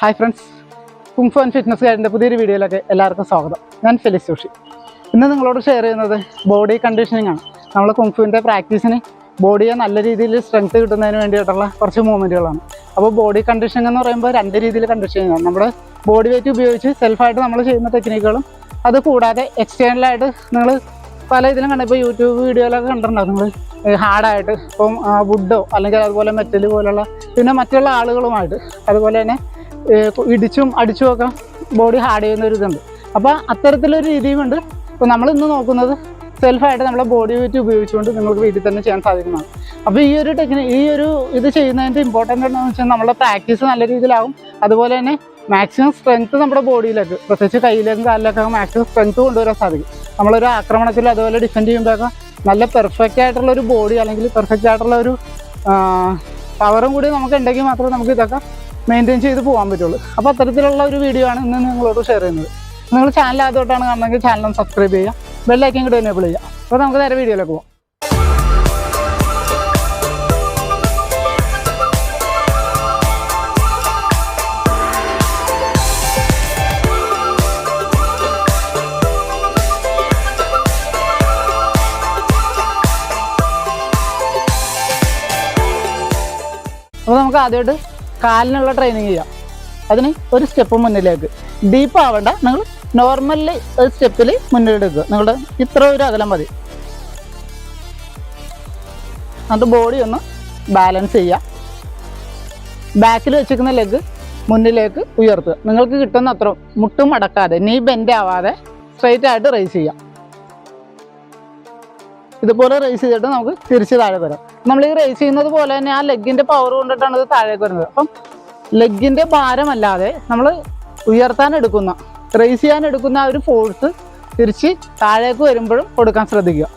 Hi friends, kung fu and fitness ഗൈഡിൻ്റെ പുതിയൊരു വീഡിയോയിലേക്ക് എല്ലാവർക്കും സ്വാഗതം. ഞാൻ ഫെലിസ് ജോഷി. ഇന്ന് നിങ്ങളോട് ഷെയർ ചെയ്യുന്നത് ബോഡി കണ്ടീഷനിങ് ആണ്. നമ്മൾ കുങ്ഫുവിൻ്റെ പ്രാക്ടീസിന് ബോഡിയെ നല്ല രീതിയിൽ സ്ട്രെങ്ത് കിട്ടുന്നതിന് വേണ്ടിയിട്ടുള്ള കുറച്ച് മൂവ്മെൻറ്റുകളാണ്. അപ്പോൾ ബോഡി കണ്ടീഷനിങ് എന്ന് പറയുമ്പോൾ രണ്ട് രീതിയിൽ കണ്ടീഷനിങ് ആണ്. നമ്മുടെ ബോഡി വെയിറ്റ് ഉപയോഗിച്ച് സെൽഫായിട്ട് നമ്മൾ ചെയ്യുന്ന ടെക്നിക്കുകളും അത് കൂടാതെ എക്സ്റ്റേണലായിട്ട് നിങ്ങൾ പല ഇതിലും കണ്ട ഇപ്പോൾ യൂട്യൂബ് വീഡിയോയിലൊക്കെ കണ്ടിട്ടുണ്ടാവും. നിങ്ങൾ ഹാർഡായിട്ട് ഇപ്പം വുഡോ അല്ലെങ്കിൽ അതുപോലെ മെറ്റൽ പോലുള്ള പിന്നെ മറ്റുള്ള ആളുകളുമായിട്ട് അതുപോലെ തന്നെ ഇടിച്ചും അടിച്ചും ഒക്കെ ബോഡി ഹാർഡ് ചെയ്യുന്ന ഒരു ഇതുണ്ട്. അപ്പോൾ അത്തരത്തിലൊരു രീതിയുമുണ്ട്. ഇപ്പോൾ നമ്മളിന്ന് നോക്കുന്നത് സെൽഫായിട്ട് നമ്മളെ ബോഡി വെയിറ്റ് ഉപയോഗിച്ചുകൊണ്ട് നിങ്ങൾക്ക് വീട്ടിൽ തന്നെ ചെയ്യാൻ സാധിക്കുന്നതാണ്. അപ്പോൾ ഈ ഒരു ഇത് ചെയ്യുന്നതിൻ്റെ ഇമ്പോർട്ടൻ്റ് എന്താണെന്ന് വെച്ചാൽ നമ്മളെ പ്രാക്ടീസ് നല്ല രീതിയിലാവും. അതുപോലെ തന്നെ മാക്സിമം സ്ട്രെങ്ത്ത് നമ്മുടെ ബോഡിയിലേക്ക്, പ്രത്യേകിച്ച് കയ്യിലേക്കും കാലിലേക്കൊക്കെ മാക്സിമം സ്ട്രെങ്ത്ത് കൊണ്ടുവരാൻ സാധിക്കും. നമ്മളൊരു ആക്രമണത്തിൽ അതുപോലെ ഡിഫെൻഡ് ചെയ്യുമ്പോഴൊക്കെ നല്ല പെർഫെക്റ്റ് ആയിട്ടുള്ളൊരു ബോഡി അല്ലെങ്കിൽ പെർഫെക്റ്റ് ആയിട്ടുള്ള ഒരു പവറും കൂടി നമുക്ക് ഉണ്ടെങ്കിൽ മാത്രമേ നമുക്ക് ഇതൊക്കെ മെയിൻറ്റെയിൻ ചെയ്ത് പോകാൻ പറ്റുള്ളൂ. അപ്പോൾ അത്തരത്തിലുള്ള ഒരു വീഡിയോ ആണ് ഇന്ന് നിങ്ങളോട് ഷെയർ ചെയ്യുന്നത്. നിങ്ങൾ ചാനൽ ആദ്യമായിട്ടാണ് കാണുന്നതെങ്കിൽ ചാനൽ ഒന്ന് സബ്സ്ക്രൈബ് ചെയ്യുക, ബെല്ലൈക്കൻ കൂടി എനേബിൾ ചെയ്യുക. അപ്പോൾ നമുക്ക് നേരെ വീഡിയോയിലേക്ക് പോകാം. അപ്പോൾ നമുക്ക് ആദ്യമായിട്ട് കാലിനുള്ള ട്രെയിനിങ് ചെയ്യാം. അതിന് ഒരു സ്റ്റെപ്പ് മുന്നിലേക്ക്, ഡീപ്പ് ആവേണ്ട, നിങ്ങൾ നോർമലി ഒരു സ്റ്റെപ്പിൽ മുന്നിലെടുക്കുക. നിങ്ങളുടെ ഇത്ര ഒരു അകലം മതി. എന്നിട്ട് ബോഡി ഒന്ന് ബാലൻസ് ചെയ്യുക. ബാക്കിൽ വെച്ചിരിക്കുന്ന ലെഗ് മുന്നിലേക്ക് ഉയർത്തുക. നിങ്ങൾക്ക് കിട്ടുന്ന അത്ര മുട്ടും മടക്കാതെ, നീ ബെൻഡ് ആവാതെ സ്ട്രെയിറ്റ് ആയിട്ട് റൈസ് ചെയ്യാം. ഇതുപോലെ റൈസ് ചെയ്തിട്ട് നമുക്ക് തിരിച്ച് താഴെ വരാം. നമ്മൾ ഈ റൈസ് ചെയ്യുന്നത് പോലെ തന്നെ ആ ലെഗിൻ്റെ പവർ കൊണ്ടിട്ടാണ് ഇത് താഴേക്ക് വരുന്നത്. അപ്പം ലെഗിൻ്റെ ഭാരമല്ലാതെ നമ്മൾ റൈസ് ചെയ്യാൻ എടുക്കുന്ന ആ ഒരു ഫോഴ്സ് തിരിച്ച് താഴേക്ക് വരുമ്പോഴും കൊടുക്കാൻ ശ്രദ്ധിക്കുക.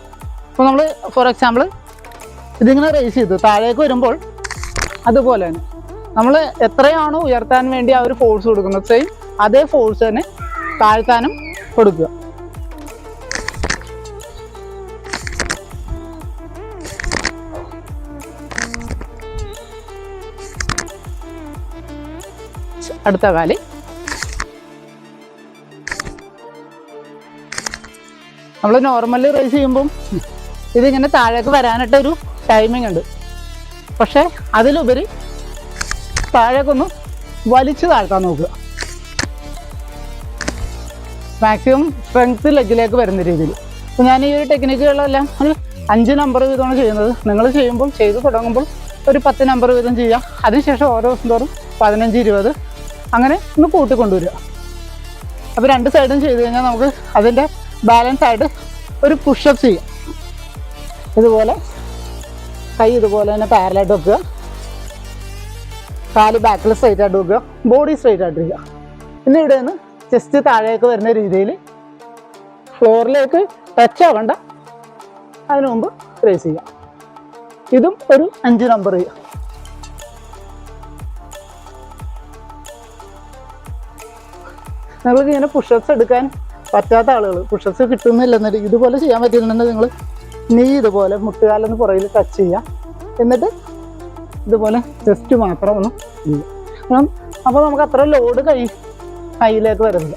അപ്പോൾ നമ്മൾ ഫോർ എക്സാമ്പിൾ ഇതിങ്ങനെ റൈസ് ചെയ്തു താഴേക്ക് വരുമ്പോൾ അതുപോലെ തന്നെ നമ്മൾ എത്രയാണോ ഉയർത്താൻ വേണ്ടി ആ ഒരു ഫോഴ്സ് കൊടുക്കുന്നത് സെയിം അതേ ഫോഴ്സ് തന്നെ താഴ്ത്താനും കൊടുക്കുക. അടുത്ത കാല് നമ്മൾ നോർമലി റൈസ് ചെയ്യുമ്പം ഇതിങ്ങനെ താഴേക്ക് വരാനായിട്ടൊരു ടൈമിംഗ് ഉണ്ട്. പക്ഷേ അതിലുപരി താഴേക്കൊന്ന് വലിച്ചു താഴ്ത്താൻ നോക്കുക. മാക്സിമം സ്ട്രെങ്ത് ലെഗിലേക്ക് വരുന്ന രീതിയിൽ. അപ്പോൾ ഞാൻ ഈ ഒരു ടെക്നിക്കുകളെല്ലാം ഒരു 5 നമ്പർ വീതമാണ് ചെയ്യുന്നത്. നിങ്ങൾ ചെയ്തു തുടങ്ങുമ്പോൾ ഒരു 10 നമ്പർ വീതം ചെയ്യുക. അതിനുശേഷം ഓരോ ദിവസം തോറും 15, 20 അങ്ങനെ ഒന്ന് കൂട്ടിക്കൊണ്ടുവരിക. അപ്പോൾ രണ്ട് സൈഡും ചെയ്ത് കഴിഞ്ഞാൽ നമുക്ക് അതിൻ്റെ ബാലൻസ് ആയിട്ട് ഒരു പുഷപ്പ് ചെയ്യാം. ഇതുപോലെ കൈ ഇതുപോലെ തന്നെ പാരലായിട്ട് വെക്കുക, കാല് ബാക്കിൽ സ്ട്രൈറ്റ് ആയിട്ട് വെക്കുക, ബോഡി സ്ട്രൈറ്റ് ആയിട്ടിരിക്കുക. പിന്നെ ഇവിടെ നിന്ന് ചെസ്റ്റ് താഴേക്ക് വരുന്ന രീതിയിൽ ഫ്ലോറിലേക്ക് ടച്ച് ആവണ്ട, അതിനു മുമ്പ് റേസ് ചെയ്യാം. ഇതും ഒരു 5 നമ്പർ ചെയ്യുക. നിങ്ങൾക്ക് ഇങ്ങനെ പുഷപ്സ് എടുക്കാൻ പറ്റാത്ത ആളുകൾ, പുഷപ്സ് കിട്ടുന്നില്ലെന്നിട്ട് ഇതുപോലെ ചെയ്യാൻ പറ്റിയിട്ടുണ്ടെങ്കിൽ നിങ്ങൾ നീ ഇതുപോലെ മുട്ടുകാലൊന്ന് പുറകിൽ ടച്ച് ചെയ്യുക. എന്നിട്ട് ഇതുപോലെ ജസ്റ്റ് മാത്രം ഒന്ന് ചെയ്യുക. അപ്പോൾ നമുക്ക് അത്ര ലോഡ് കയ്യിലേക്ക് വരുന്നില്ല.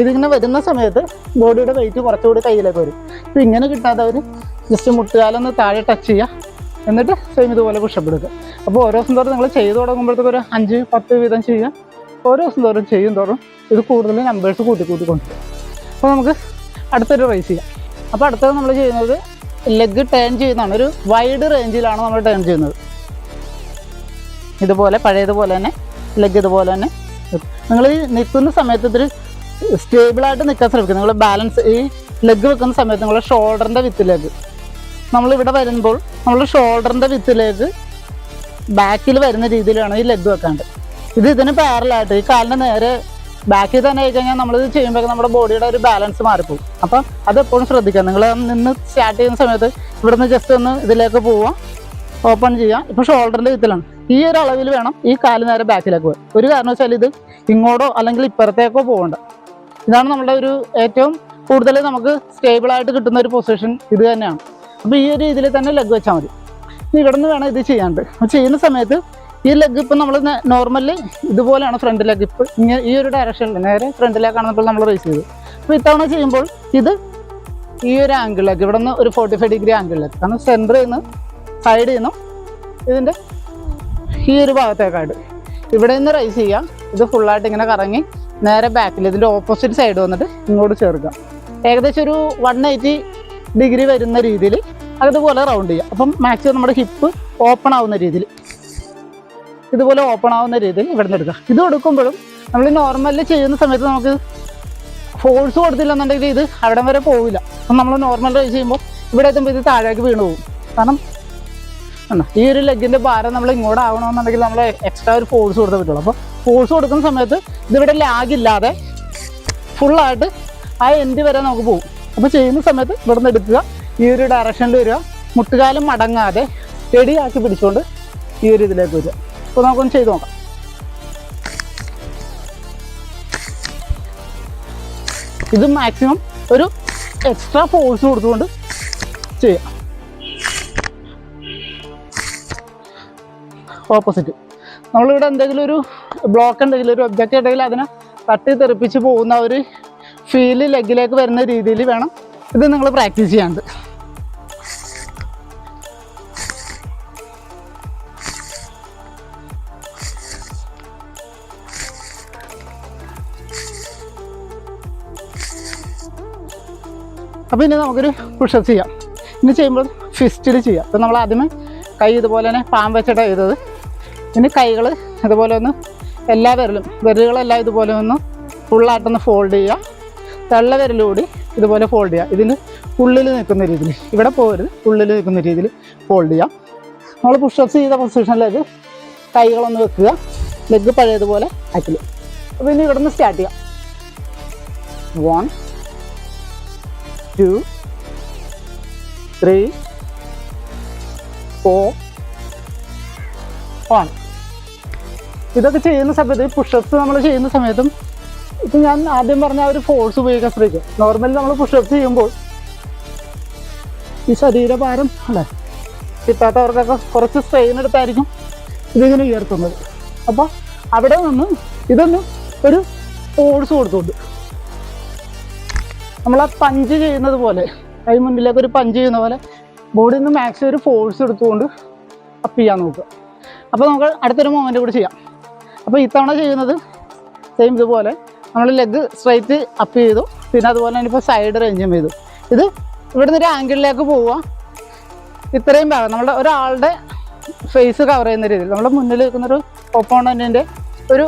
ഇതിങ്ങനെ വരുന്ന സമയത്ത് ബോഡിയുടെ വെയിറ്റ് കുറച്ചുകൂടി കയ്യിലേക്ക് വരും. അപ്പോൾ ഇങ്ങനെ കിട്ടാത്തവർ ജസ്റ്റ് മുട്ടുകാലൊന്ന് താഴെ ടച്ച് ചെയ്യുക. എന്നിട്ട് സെയിം ഇതുപോലെ പുഷപ്പ് എടുക്കുക. അപ്പോൾ ഓരോ ദിവസം തോറും നിങ്ങൾ ചെയ്ത് തുടങ്ങുമ്പോഴത്തേക്ക് ഒരു 5, 10 വീതം ചെയ്യുക. ഓരോ ദിവസം തോറും ചെയ്യും തോറും ഇത് കൂടുതൽ നമ്പേഴ്സ് കൂട്ടിക്കൊണ്ടുവരും. അപ്പോൾ നമുക്ക് അടുത്തൊരു റൈസ് ചെയ്യാം. അപ്പോൾ അടുത്തത് നമ്മൾ ചെയ്യുന്നത് ലെഗ് ടേൺ ചെയ്യുന്നതാണ്. ഒരു വൈഡ് റേഞ്ചിലാണ് നമ്മൾ ടേൺ ചെയ്യുന്നത്. ഇതുപോലെ പഴയതുപോലെ തന്നെ ലെഗ് ഇതുപോലെ തന്നെ നിങ്ങൾ ഈ നിൽക്കുന്ന സമയത്ത് ഇത്തിരി സ്റ്റേബിളായിട്ട് നിൽക്കാൻ ശ്രമിക്കുക. നിങ്ങൾ ബാലൻസ് ഈ ലെഗ് വെക്കുന്ന സമയത്ത് നിങ്ങൾ ഷോൾഡറിൻ്റെ വിത്തിലേക്ക് നമ്മളിവിടെ വരുമ്പോൾ നമ്മൾ ഷോൾഡറിൻ്റെ വിത്തിലേക്ക് ബാക്കിൽ വരുന്ന രീതിയിലാണ് ഈ ലെഗ് വെക്കാണ്ട്. ഇതിന് പാരലായിട്ട് ഈ കാലിൻ്റെ നേരെ ബാക്കിൽ തന്നെ ആയിക്കഴിഞ്ഞാൽ നമ്മളിത് ചെയ്യുമ്പോൾ നമ്മുടെ ബോഡിയുടെ ഒരു ബാലൻസ് മാറിപ്പോകും. അപ്പം അതെപ്പോഴും ശ്രദ്ധിക്കുക. നിങ്ങൾ നിന്ന് സ്റ്റാർട്ട് ചെയ്യുന്ന സമയത്ത് ഇവിടുന്ന് ജസ്റ്റ് ഒന്ന് ഇതിലേക്ക് പോവുക, ഓപ്പൺ ചെയ്യുക. ഇപ്പോൾ ഷോൾഡറിൻ്റെ വിത്തിലാണ്. ഈ ഒരു അളവിൽ വേണം ഈ കാല് നേരെ ബാക്കിലേക്ക് പോകാൻ. ഒരു കാരണവശാലും ഇത് ഇങ്ങോട്ടോ അല്ലെങ്കിൽ ഇപ്പുറത്തേക്കോ പോകണ്ട. ഇതാണ് നമ്മുടെ ഒരു ഏറ്റവും കൂടുതൽ നമുക്ക് സ്റ്റേബിളായിട്ട് കിട്ടുന്ന ഒരു പൊസിഷൻ ഇത് തന്നെയാണ്. അപ്പോൾ ഈ ഒരു രീതിയിൽ തന്നെ ലെഗ് വെച്ചാൽ മതി. ഇവിടെ നിന്ന് വേണം ഇത് ചെയ്യാണ്ട്. ചെയ്യുന്ന സമയത്ത് ഈ ലെഗ് ഇപ്പം നമ്മൾ നോർമലി ഇതുപോലെയാണ് ഫ്രണ്ട് ലെഗ്. ഇപ്പോൾ ഇങ്ങനെ ഈ ഒരു ഡയറക്ഷനിൽ നേരെ ഫ്രണ്ടിലേക്കാണ് ഇപ്പോൾ നമ്മൾ റേസ് ചെയ്തത്. അപ്പോൾ ഇത്തവണ ചെയ്യുമ്പോൾ ഇത് ഈ ഒരു ആംഗിളിലേക്ക് ഇവിടെ നിന്ന് ഒരു 45 ഡിഗ്രി ആംഗിളിലേക്ക്, കാരണം സെൻറ്ററിൽ നിന്ന് സൈഡിൽ നിന്നും ഇതിൻ്റെ ഈ ഒരു ഭാഗത്തേക്കായിട്ട് ഇവിടെ നിന്ന് റൈസ് ചെയ്യാം. ഇത് ഫുള്ളായിട്ട് ഇങ്ങനെ കറങ്ങി നേരെ ബാക്കിൽ ഇതിൻ്റെ ഓപ്പോസിറ്റ് സൈഡ് വന്നിട്ട് ഇങ്ങോട്ട് ചേർക്കാം. ഏകദേശം ഒരു 180 ഡിഗ്രി വരുന്ന രീതിയിൽ അതുപോലെ റൗണ്ട് ചെയ്യാം. അപ്പം മാക്സിമം നമ്മുടെ ഹിപ്പ് ഓപ്പൺ ആവുന്ന രീതിയിൽ, ഇതുപോലെ ഓപ്പൺ ആവുന്ന രീതിയിൽ ഇവിടെ നിന്ന് എടുക്കുക. ഇത് കൊടുക്കുമ്പോഴും നമ്മൾ നോർമലി ചെയ്യുന്ന സമയത്ത് നമുക്ക് ഫോഴ്സ് കൊടുത്തില്ലെന്നുണ്ടെങ്കിൽ ഇത് അവിടം വരെ പോവില്ല. അപ്പം നമ്മൾ നോർമൽ റൈസ് ചെയ്യുമ്പോൾ ഇവിടെ എത്തുമ്പോൾ ഇത് താഴേക്ക് വീണ് പോകും. കാരണം ഈ ഒരു ലെഗിൻ്റെ ഭാരം നമ്മൾ ഇങ്ങോട്ട് ആവണമെന്നുണ്ടെങ്കിൽ നമ്മൾ എക്സ്ട്രാ ഒരു ഫോഴ്സ് കൊടുത്തേ പറ്റുള്ളൂ. അപ്പോൾ ഫോഴ്സ് കൊടുക്കുന്ന സമയത്ത് ഇതിവിടെ ലാഗില്ലാതെ ഫുള്ളായിട്ട് ആ എൻഡ് വരെ നമുക്ക് പോകും. അപ്പോൾ ചെയ്യുന്ന സമയത്ത് ഇവിടെ നിന്ന് എടുക്കുക, ഈ ഒരു ഡയറക്ഷനിൽ വരിക, മുട്ടുകാലം മടങ്ങാതെ സ്റ്റഡി ആക്കി പിടിച്ചുകൊണ്ട് ഈ ഒരു ഇതിലേക്ക് വരിക. അപ്പോൾ നമുക്കൊന്ന് ചെയ്ത് നോക്കാം. ഇത് മാക്സിമം ഒരു എക്സ്ട്രാ ഫോഴ്സ് കൊടുത്തുകൊണ്ട് ചെയ്യാം. ഓപ്പോസിറ്റ് നമ്മളിവിടെ എന്തെങ്കിലും ഒരു ബ്ലോക്ക് ഉണ്ടെങ്കിൽ, ഒരു ഒബ്ജക്റ്റ് ഉണ്ടെങ്കിൽ അതിനെ തട്ടി തെറിപ്പിച്ച് പോകുന്ന ഒരു ഫീല് ലെഗിലേക്ക് വരുന്ന രീതിയിൽ വേണം ഇത് നിങ്ങൾ പ്രാക്ടീസ് ചെയ്യാണ്ട്. അപ്പോൾ ഇനി നമുക്കൊരു പുഷപ്പ് ചെയ്യാം. ഇനി ചെയ്യുമ്പോൾ ഫിസ്റ്റിൽ ചെയ്യാം. അപ്പോൾ നമ്മൾ ആദ്യമേ കൈ ഇതുപോലെ തന്നെ പാം വെച്ചിട്ടാണ് ചെയ്തത്. ഇനി കൈകൾ ഇതുപോലെ ഒന്ന് എല്ലാ വിരലുകളെല്ലാം ഇതുപോലെ ഒന്ന് ഫുള്ളായിട്ടൊന്ന് ഫോൾഡ് ചെയ്യുക. തള്ള വിരലുകൂടി ഇതുപോലെ ഫോൾഡ് ചെയ്യുക. ഇതിന് ഉള്ളിൽ നിൽക്കുന്ന രീതിയിൽ, ഇവിടെ പോകരുത്, ഉള്ളിൽ നിൽക്കുന്ന രീതിയിൽ ഫോൾഡ് ചെയ്യാം. നമ്മൾ പുഷപ്സ് ചെയ്ത പൊസിഷനിലേക്ക് കൈകളൊന്ന് വെക്കുക, ലെഗ് പഴയതുപോലെ ആക്കിൽ. അപ്പോൾ ഇനി ഇവിടെ നിന്ന് സ്റ്റാർട്ട് ചെയ്യാം. 1 2 3 4 1. ഇതൊക്കെ ചെയ്യുന്ന സമയത്ത് പുഷപ്സ് നമ്മൾ ചെയ്യുന്ന സമയത്തും ഇപ്പം ഞാൻ ആദ്യം പറഞ്ഞ ഒരു ഫോഴ്സ് ഉപയോഗിക്കാൻ ശ്രമിക്കുക. നോർമലി നമ്മൾ പുഷപ്സ് ചെയ്യുമ്പോൾ ഈ ശരീരഭാരം അല്ലേ കിട്ടാത്തവർക്കൊക്കെ കുറച്ച് സ്ട്രെയിൻ എടുത്തായിരിക്കും ഇതിങ്ങനെ ഉയർത്തുന്നത്. അപ്പോൾ അവിടെ നിന്ന് ഇതൊന്ന് ഒരു ഫോഴ്സ് കൊടുത്തുകൊണ്ട് നമ്മൾ ആ പഞ്ച് ചെയ്യുന്നത് പോലെ, കൈ മുന്നിലേക്ക് ഒരു പഞ്ച് ചെയ്യുന്ന പോലെ ബോഡിയിൽ നിന്ന് മാക്സിമം ഒരു ഫോഴ്സ് എടുത്തുകൊണ്ട് അപ്പ് ചെയ്യാൻ നോക്കുക. അപ്പോൾ നമുക്ക് അടുത്തൊരു മൊമെൻ്റ് കൂടി ചെയ്യാം. അപ്പോൾ ഇത്തവണ ചെയ്യുന്നത് സെയിം ഇതുപോലെ നമ്മൾ ലെഗ് സ്ട്രൈറ്റ് അപ്പ് ചെയ്തു, പിന്നെ അതുപോലെ തന്നെ ഇപ്പോൾ സൈഡ് റേഞ്ചും ചെയ്തു. ഇത് ഇവിടുന്ന് ഒരു ആംഗിളിലേക്ക് പോവുക. ഇത്രയും ഭാഗം നമ്മുടെ ഒരാളുടെ ഫേസ് കവർ ചെയ്യുന്ന രീതിയിൽ, നമ്മുടെ മുന്നിൽ നിൽക്കുന്നൊരു ഓപ്പോണൻറ്റിൻ്റെ ഒരു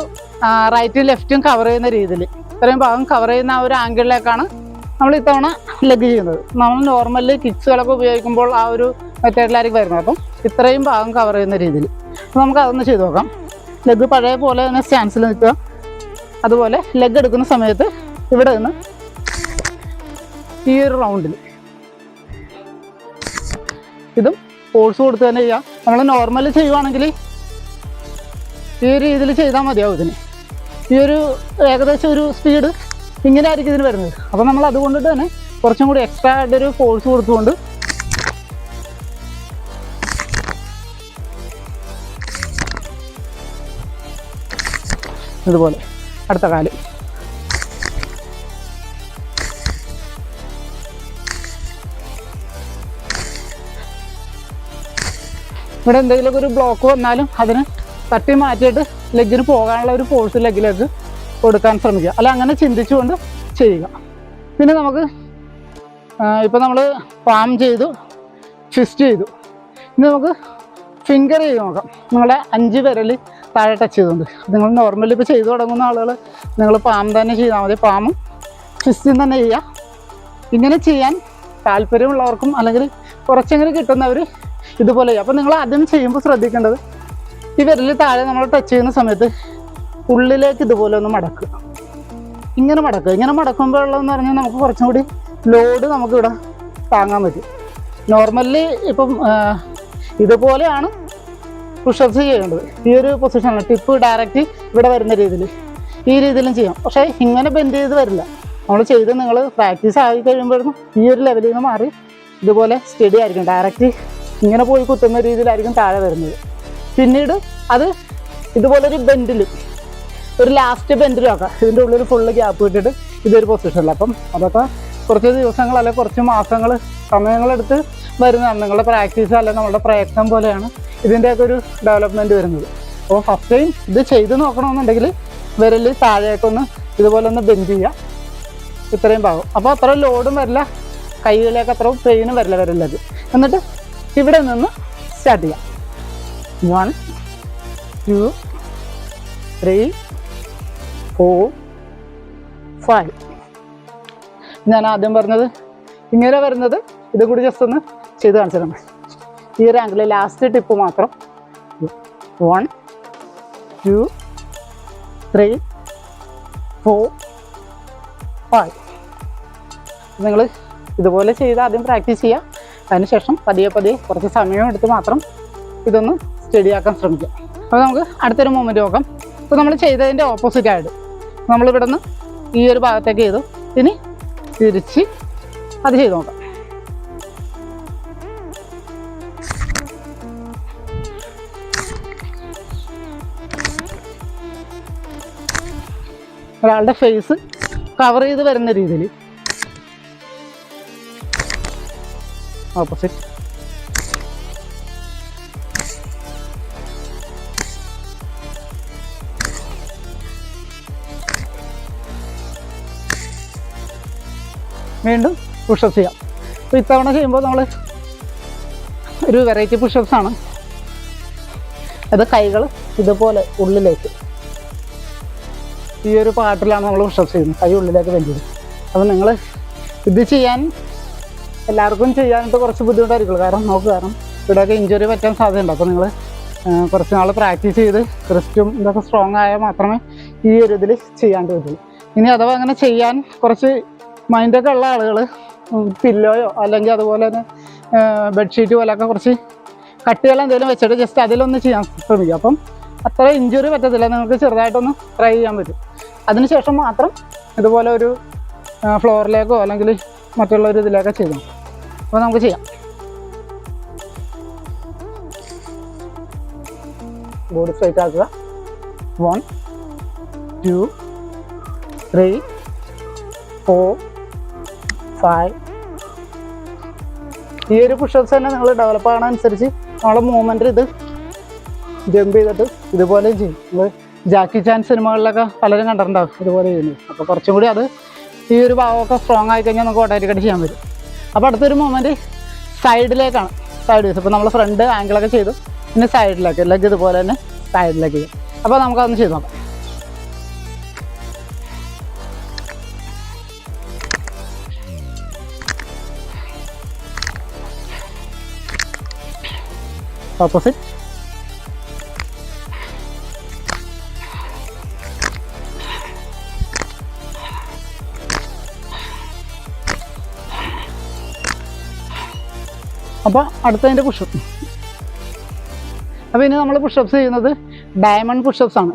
റൈറ്റും ലെഫ്റ്റും കവർ ചെയ്യുന്ന രീതിയിൽ ഇത്രയും ഭാഗം കവർ ചെയ്യുന്ന ആ ഒരു ആംഗിളിലേക്കാണ് നമ്മൾ ഇത്തവണ ലെഗ് ചെയ്യുന്നത്. നമ്മൾ നോർമലി കിക്സുകളൊക്കെ ഉപയോഗിക്കുമ്പോൾ ആ ഒരു മെത്തേഡിലായിരിക്കും വരുന്നത്. അപ്പം ഇത്രയും ഭാഗം കവർ ചെയ്യുന്ന രീതിയിൽ നമുക്ക് അതൊന്ന് ചെയ്ത് നോക്കാം. ലെഗ് പഴയ പോലെ തന്നെ സ്റ്റാൻസിൽ നിൽക്കുക. അതുപോലെ ലെഗ് എടുക്കുന്ന സമയത്ത് ഇവിടെ നിന്ന് ഈ ഒരു റൗണ്ടിൽ ഇതും ഫോഴ്സ് കൊടുത്ത് തന്നെ ചെയ്യാം. നമ്മൾ നോർമലി ചെയ്യുവാണെങ്കിൽ ഈ ഒരു രീതിയിൽ ചെയ്താൽ മതിയാവും. ഇതിന് ഈ ഒരു ഏകദേശം ഒരു സ്പീഡ് ഇങ്ങനെ ആയിരിക്കും ഇതിന് വരുന്നത്. അപ്പോൾ നമ്മൾ അതുകൊണ്ടിട്ട് തന്നെ കുറച്ചും കൂടി എക്സ്ട്രാ ആയിട്ടൊരു ഫോഴ്സ് കൊടുത്തുകൊണ്ട് ഇതുപോലെ അടുത്ത കാല് ഇവിടെ എന്തെങ്കിലുമൊക്കെ ഒരു ബ്ലോക്ക് വന്നാലും അതിന് തട്ടി മാറ്റിയിട്ട് ലെഗിന് പോകാനുള്ള ഒരു ഫോഴ്സ് ലെഗിലേക്ക് കൊടുക്കാൻ ശ്രമിക്കുക. അല്ല അങ്ങനെ ചിന്തിച്ചുകൊണ്ട് ചെയ്യുക. പിന്നെ നമുക്ക് ഇപ്പോൾ നമ്മൾ പാം ചെയ്തു, ഫിസ്റ്റ് ചെയ്തു. ഇനി നമുക്ക് ഫിംഗർ ചെയ്ത് നോക്കാം. നിങ്ങളുടെ 5 വിരൽ താഴെ ടച്ച് ചെയ്തുകൊണ്ട്. നിങ്ങൾ നോർമലി ഇപ്പോൾ ചെയ്തു തുടങ്ങുന്ന ആളുകൾ നിങ്ങൾ പാം തന്നെ ചെയ്താൽ മതി. പാമും ഫിസ്റ്റും തന്നെ ചെയ്യുക. ഇങ്ങനെ ചെയ്യാൻ താല്പര്യമുള്ളവർക്കും അല്ലെങ്കിൽ കുറച്ചെങ്കിലും കിട്ടുന്നവർ ഇതുപോലെ ചെയ്യുക. അപ്പോൾ നിങ്ങൾ ആദ്യം ചെയ്യുമ്പോൾ ശ്രദ്ധിക്കേണ്ടത് ഈ വിരൽ താഴെ നമ്മൾ ടച്ച് ചെയ്യുന്ന സമയത്ത് ഉള്ളിലേക്ക് ഇതുപോലെ ഒന്ന് മടക്കുക. ഇങ്ങനെ മടക്കുക. ഇങ്ങനെ മടക്കുമ്പോഴുള്ളതെന്ന് പറഞ്ഞാൽ നമുക്ക് കുറച്ചും കൂടി ലോഡ് നമുക്കിവിടെ താങ്ങാൻ പറ്റും. നോർമലി ഇപ്പം ഇതുപോലെയാണ് പുഷപ്സ് ചെയ്യേണ്ടത്. ഈ ഒരു പൊസിഷനിൽ ടിപ്പ് ഡയറക്റ്റ് ഇവിടെ വരുന്ന രീതിയിൽ ഈ രീതിയിലും ചെയ്യാം. പക്ഷേ ഇങ്ങനെ ബെൻഡ് ചെയ്ത് വരില്ല. നമ്മൾ ചെയ്ത് നിങ്ങൾ പ്രാക്ടീസ് ആയി കഴിയുമ്പോഴേക്കും ഈ ഒരു ലെവലിൽ നിന്ന് മാറി ഇതുപോലെ സ്റ്റഡി ആയിരിക്കും. ഡയറക്റ്റ് ഇങ്ങനെ പോയി കുത്തുന്ന രീതിയിലായിരിക്കും താഴെ വരുന്നത്. പിന്നീട് അത് ഇതുപോലൊരു ബെൻഡിൽ, ഒരു ലാസ്റ്റ് ബെൻഡിലും ആക്കാം. ഇതിൻ്റെ ഉള്ളിൽ ഫുള്ള് ഗ്യാപ്പ് ഇട്ടിട്ട് ഇതൊരു പൊസിഷനിൽ. അപ്പം അതൊക്കെ കുറച്ച് ദിവസങ്ങൾ അല്ലെങ്കിൽ കുറച്ച് മാസങ്ങൾ സമയങ്ങളെടുത്ത് വരുന്നതാണ്. നിങ്ങളുടെ പ്രാക്ടീസ് അല്ലെങ്കിൽ നമ്മളുടെ പ്രയത്നം പോലെയാണ് ഇതിൻ്റെയൊക്കെ ഒരു ഡെവലപ്മെൻറ്റ് വരുന്നത്. അപ്പോൾ ഫസ്റ്റ് ടൈം ഇത് ചെയ്ത് നോക്കണമെന്നുണ്ടെങ്കിൽ വിരൽ താഴേക്കൊന്ന് ഇതുപോലെ ഒന്ന് ബെൻഡ് ചെയ്യുക, ഇത്രയും ഭാഗം. അപ്പോൾ അത്ര ലോഡും വരില്ല, കൈയിലേക്ക് അത്ര പെയിനും വരില്ല വിരലിലേക്ക്. എന്നിട്ട് ഇവിടെ നിന്ന് സ്റ്റാർട്ട് ചെയ്യാം. 1 2 3 4 5. ഞാൻ ആദ്യം പറഞ്ഞത് ഇങ്ങനെ വരുന്നത്, ഇത് കൂടി ജസ്റ്റ് ഒന്ന് ചെയ്ത് കാണിച്ചിട്ടുണ്ട്. ഈ ഒരു ആംഗിളിൽ ലാസ്റ്റ് ടിപ്പ് മാത്രം 1 2 3 4 5. നിങ്ങൾ ഇതുപോലെ ചെയ്ത് ആദ്യം പ്രാക്ടീസ് ചെയ്യുക. അതിനുശേഷം പതിയെ പതിയെ കുറച്ച് സമയം എടുത്ത് മാത്രം ഇതൊന്ന് സ്റ്റഡിയാക്കാൻ ശ്രമിക്കുക. അപ്പോൾ നമുക്ക് അടുത്തൊരു മൂവ്മെൻറ്റ് നോക്കാം. അപ്പോൾ നമ്മൾ ചെയ്തതിൻ്റെ ഓപ്പോസിറ്റ് ആയിട്ട് നമ്മളിവിടെ നിന്ന് ഈ ഒരു ഭാഗത്തേക്ക് ചെയ്തു, ഇനി തിരിച്ച് അത് ചെയ്ത് നോക്കാം. ഒരാളുടെ ഫേസ് കവർ ചെയ്ത് വരുന്ന രീതിയിൽ ഓപ്പോസിറ്റ്. വീണ്ടും പുഷപ്പ് ചെയ്യാം. അപ്പോൾ ഇത്തവണ ചെയ്യുമ്പോൾ നമ്മൾ ഒരു വെറൈറ്റി പുഷപ്സ് ആണ്. അത് കൈകൾ ഇതുപോലെ ഉള്ളിലേക്ക്, ഈ ഒരു പാട്ടിലാണ് നമ്മൾ പുഷപ്പ് ചെയ്യുന്നത്, കൈ ഉള്ളിലേക്ക് ബെൻഡ് ചെയ്യും. അപ്പോൾ നിങ്ങൾ ഇത് ചെയ്യാൻ എല്ലാവർക്കും ചെയ്യാനായിട്ട് കുറച്ച് ബുദ്ധിമുട്ടായിരിക്കുള്ളൂ. കാരണം കാരണം ഇവിടെയൊക്കെ ഇഞ്ചുറി പറ്റാൻ സാധ്യതയുണ്ട്. അപ്പോൾ നിങ്ങൾ കുറച്ച് നാൾ പ്രാക്ടീസ് ചെയ്ത് ക്രിസ്റ്റും ഇതൊക്കെ സ്ട്രോങ് ആയാൽ മാത്രമേ ഈ ഒരു ഇതിൽ ചെയ്യാണ്ട് പറ്റുള്ളൂ. ഇനി അഥവാ അങ്ങനെ ചെയ്യാൻ കുറച്ച് മൈൻഡൊക്കെ ഉള്ള ആളുകൾ പില്ലോയോ അല്ലെങ്കിൽ അതുപോലെ തന്നെ ബെഡ്ഷീറ്റ് പോലെയൊക്കെ കുറച്ച് കട്ടികൾ എന്തെങ്കിലും വെച്ചിട്ട് ജസ്റ്റ് അതിലൊന്ന് ചെയ്യാൻ ശ്രമിക്കുക. അപ്പം അത്ര ഇഞ്ചുറി പറ്റത്തില്ല, നിങ്ങൾക്ക് ചെറുതായിട്ടൊന്ന് ട്രൈ ചെയ്യാൻ പറ്റും. അതിനുശേഷം മാത്രം ഇതുപോലെ ഒരു ഫ്ലോറിലേക്കോ അല്ലെങ്കിൽ മറ്റുള്ളൊരു ഇതിലേക്കോ ചെയ്യണം. അപ്പോൾ നമുക്ക് ചെയ്യാം. ബോഡി സ്ട്രൈറ്റ് ആക്കുക. 1 2 3 4 5. ഈ ഒരു പുഷപ്സ് തന്നെ നിങ്ങൾ ഡെവലപ്പ് ആകണമനുസരിച്ച് നമ്മളെ മൂവ്മെൻറ്റിൽ ഇത് ജമ്പ് ചെയ്തിട്ട് ഇതുപോലെയും ചെയ്യും. നമ്മൾ ജാക്കി ചാൻ സിനിമകളിലൊക്കെ പലരും കണ്ടിട്ടുണ്ടാവും ഇതുപോലെ ചെയ്യുന്നത്. അപ്പോൾ കുറച്ചും കൂടി അത് ഈ ഒരു ഭാഗമൊക്കെ സ്ട്രോങ് ആയി കഴിഞ്ഞാൽ നമുക്ക് ഓട്ടോമാറ്റിക്കായിട്ട് ചെയ്യാൻ പറ്റും. അപ്പോൾ അടുത്തൊരു മൂവ്മെൻറ്റ് സൈഡിലേക്കാണ്, സൈഡ് വേസ്. ഇപ്പോൾ നമ്മൾ ഫ്രണ്ട് ആംഗിളൊക്കെ ചെയ്തു, പിന്നെ സൈഡിലേക്ക് ലെഗ് ഇതുപോലെ തന്നെ സൈഡിലേക്ക് ചെയ്യും. അപ്പോൾ നമുക്കതൊന്ന് ചെയ്ത് നോക്കാം. ഓപ്പോസിറ്റ്. അപ്പോൾ അടുത്തതിൻ്റെ പുഷപ്പ്. അപ്പോൾ ഇനി നമ്മൾ പുഷപ്സ് ചെയ്യുന്നത് ഡയമണ്ട് പുഷപ്സ് ആണ്.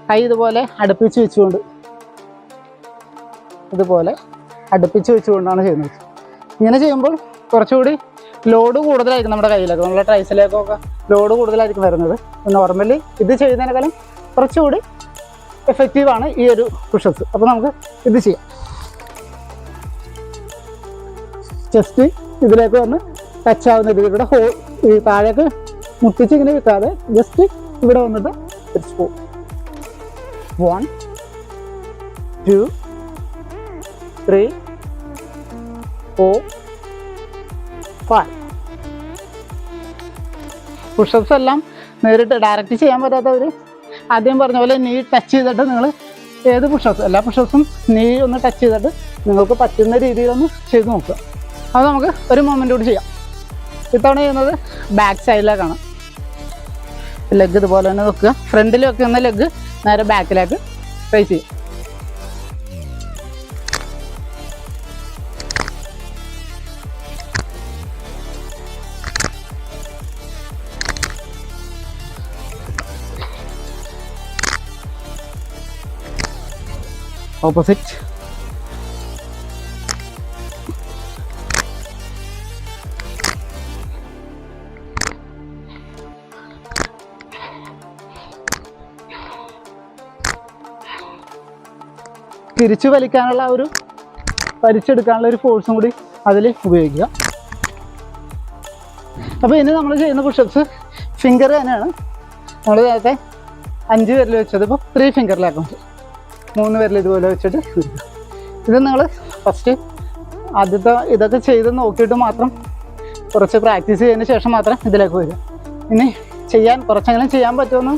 കൈ ഇതുപോലെ അടുപ്പിച്ച് വെച്ചുകൊണ്ട്, ഇതുപോലെ അടുപ്പിച്ച് വെച്ചുകൊണ്ടാണ് ചെയ്യുന്നത്. ഇങ്ങനെ ചെയ്യുമ്പോൾ കുറച്ചുകൂടി ലോഡ് കൂടുതലായിരിക്കും നമ്മുടെ കയ്യിലേക്ക്, നമ്മുടെ ട്രൈസിലേക്കൊക്കെ ലോഡ് കൂടുതലായിരിക്കും വരുന്നത്. നോർമലി ഇത് ചെയ്യുന്നതിനേക്കാളും കുറച്ചുകൂടി എഫക്റ്റീവാണ് ഈ ഒരു പുഷപ്സ്. അപ്പോൾ നമുക്ക് ഇത് ചെയ്യാം. ചെസ്റ്റ് ഇതിലേക്ക് വന്ന് ടച്ച് ആവുന്ന രീതി, ഇവിടെ ഈ താഴേക്ക് മുട്ടിച്ച് ഇങ്ങനെ വെക്കാതെ ജസ്റ്റ് ഇവിടെ വന്നിട്ട് തിരിച്ചു പോകും. 1 2 3 4 5. പുഷപ്സ് എല്ലാം നേരിട്ട് ഡയറക്റ്റ് ചെയ്യാൻ പറ്റാത്തവർ ആദ്യം പറഞ്ഞ പോലെ നീ ടച്ച് ചെയ്തിട്ട് നിങ്ങൾ ഏത് പുഷപ്സ്, എല്ലാ പുഷപ്സും നീ ഒന്ന് ടച്ച് ചെയ്തിട്ട് നിങ്ങൾക്ക് പറ്റുന്ന രീതിയിലൊന്ന് ചെയ്ത് നോക്കുക. അത് നമുക്ക് ഒരു മൊമെൻ്റ് കൂടി ചെയ്യാം. ഇത്തവണ ചെയ്യുന്നത് ബാക്ക് സൈഡിലേക്കാണ്. ലെഗ് ഇതുപോലെ തന്നെ വെക്കുക, ഫ്രണ്ടിൽ വെക്കുന്ന ലെഗ് നേരെ ബാക്കിലേക്ക് റൈസ് ചെയ്യും. ഓപ്പോസിറ്റ്. തിരിച്ചു വലിക്കാനുള്ള ഒരു വലിച്ചെടുക്കാനുള്ള ഒരു ഫോഴ്സും കൂടി അതിൽ ഉപയോഗിക്കുക. അപ്പോൾ ഇനി നമ്മൾ ചെയ്യുന്ന പുഷപ്സ് ഫിംഗർ തന്നെയാണ്. നമ്മൾ നേരത്തെ 5 വിരൽ വെച്ചത് ഇപ്പോൾ 3 ഫിംഗറിലാക്കും. 3 വിരൽ ഇതുപോലെ വെച്ചിട്ട് എടുക്കുക. ഇത് നിങ്ങൾ ഫസ്റ്റ് ആദ്യത്തെ ഇതൊക്കെ ചെയ്ത് നോക്കിയിട്ട് മാത്രം കുറച്ച് പ്രാക്ടീസ് ചെയ്തതിന് ശേഷം മാത്രം ഇതിലേക്ക് വരിക. ഇനി കുറച്ചെങ്കിലും ചെയ്യാൻ പറ്റുമെന്ന്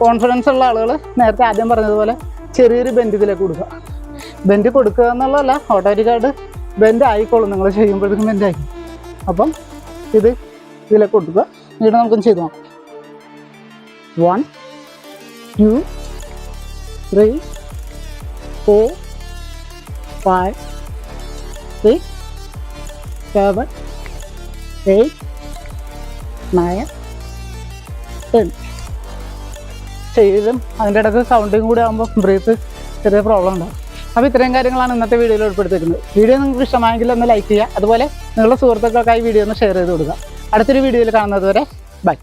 കോൺഫിഡൻസ് ഉള്ള ആളുകൾ നേരത്തെ ആദ്യം പറഞ്ഞതുപോലെ ചെറിയൊരു ബെൻഡ് ഇതിലേക്ക് കൊടുക്കുക. ബെൻഡ് കൊടുക്കുക എന്നുള്ളതല്ല, ഓട്ടോമാറ്റിക്കായിട്ട് ബെൻഡ് ആയിക്കോളും. നിങ്ങൾ ചെയ്യുമ്പോഴേക്കും ബെൻഡ് ആയിരിക്കും. അപ്പം ഇതിലേക്ക് കൊടുക്കുക. ഇവിടെ നമുക്കൊന്ന് ചെയ്ത് നോക്കാം. 1 2 3 4 5 6 7 8 9 10 ചെയ്തും അതിൻ്റെ ഇടയ്ക്ക് കൗണ്ടിങ് കൂടി ആകുമ്പോൾ ബ്രീത്ത് ചെറിയ പ്രോബ്ലം ഉണ്ടാകും. അപ്പോൾ ഇത്രയും കാര്യങ്ങളാണ് ഇന്നത്തെ വീഡിയോയിൽ ഉൾപ്പെടുത്തിയിരിക്കുന്നത്. വീഡിയോ നിങ്ങൾക്ക് ഇഷ്ടമായെങ്കിൽ ഒന്ന് ലൈക്ക് ചെയ്യുക. അതുപോലെ നിങ്ങളുടെ സുഹൃത്തുക്കൾക്കായി വീഡിയോ ഒന്ന് ഷെയർ ചെയ്ത് കൊടുക്കുക. അടുത്തൊരു വീഡിയോയിൽ കാണുന്നത് വരെ ബൈ.